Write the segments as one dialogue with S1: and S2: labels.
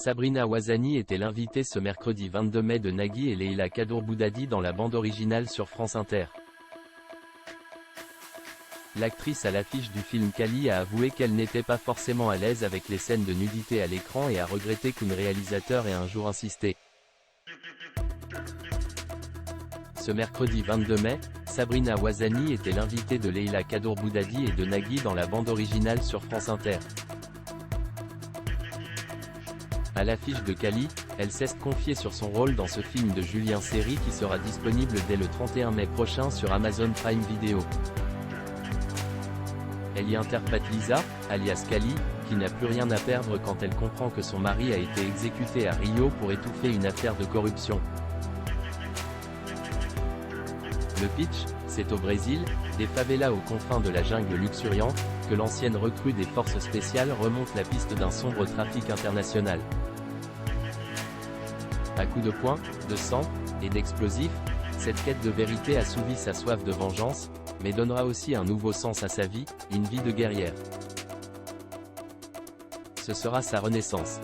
S1: Sabrina Ouazani était l'invitée ce mercredi 22 mai de Nagui et Leïla Kaddour-Boudadi dans la bande originale sur France Inter. L'actrice à l'affiche du film Kali a avoué qu'elle n'était pas forcément à l'aise avec les scènes de nudité à l'écran et a regretté qu'un réalisateur ait un jour insisté. Ce mercredi 22 mai, Sabrina Ouazani était l'invitée de Leïla Kaddour-Boudadi et de Nagui dans la bande originale sur France Inter. À l'affiche de Kali, elle s'est confiée sur son rôle dans ce film de Julien Seri qui sera disponible dès le 31 mai prochain sur Amazon Prime Video. Elle y interprète Lisa, alias Kali, qui n'a plus rien à perdre quand elle comprend que son mari a été exécuté à Rio pour étouffer une affaire de corruption. Le pitch, c'est au Brésil, des favelas aux confins de la jungle luxuriante, que l'ancienne recrue des forces spéciales remonte la piste d'un sombre trafic international. À coups de poing, de sang, et d'explosifs, cette quête de vérité assouvit sa soif de vengeance, mais donnera aussi un nouveau sens à sa vie, une vie de guerrière. Ce sera sa renaissance.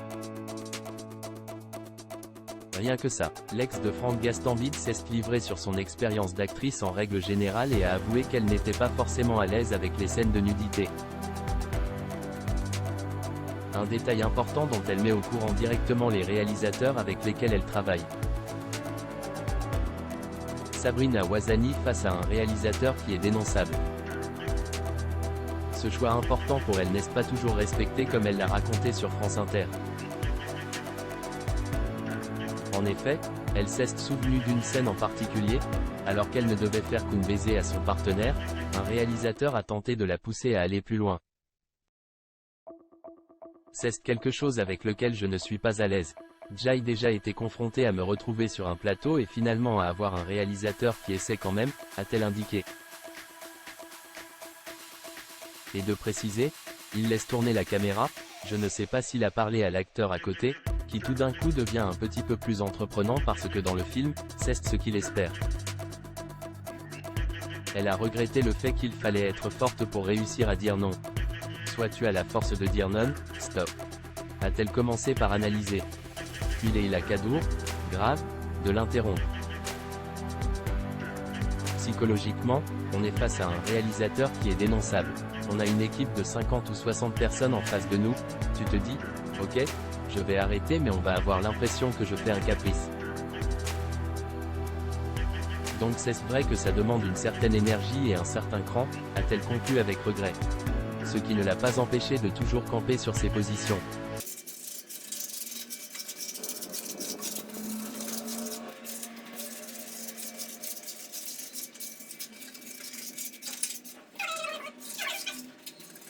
S1: Rien que ça, l'ex de Franck Gastambide s'est livré sur son expérience d'actrice en règle générale et a avoué qu'elle n'était pas forcément à l'aise avec les scènes de nudité. Un détail important dont elle met au courant directement les réalisateurs avec lesquels elle travaille. Sabrina Ouazani face à un réalisateur qui est dénonçable. Ce choix important pour elle n'est pas toujours respecté comme elle l'a raconté sur France Inter. En effet, elle s'est souvenue d'une scène en particulier, alors qu'elle ne devait faire qu'un baiser à son partenaire, un réalisateur a tenté de la pousser à aller plus loin. C'est quelque chose avec lequel je ne suis pas à l'aise. J'ai déjà été confrontée à me retrouver sur un plateau et finalement à avoir un réalisateur qui essaie quand même, a-t-elle indiqué. Et de préciser, il laisse tourner la caméra, je ne sais pas s'il a parlé à l'acteur à côté, qui tout d'un coup devient un petit peu plus entreprenant parce que dans le film, c'est ce qu'il espère. Elle a regretté le fait qu'il fallait être forte pour réussir à dire non. Soit tu as la force de dire non, stop. A-t-elle commencé par analyser. Puis Leïla Kaddour, grave, de l'interrompre. Psychologiquement, on est face à un réalisateur qui est dénonçable. On a une équipe de 50 ou 60 personnes en face de nous, tu te dis, ok, je vais arrêter mais on va avoir l'impression que je fais un caprice. Donc c'est vrai que ça demande une certaine énergie et un certain cran, a-t-elle conclu avec regret. Ce qui ne l'a pas empêché de toujours camper sur ses positions.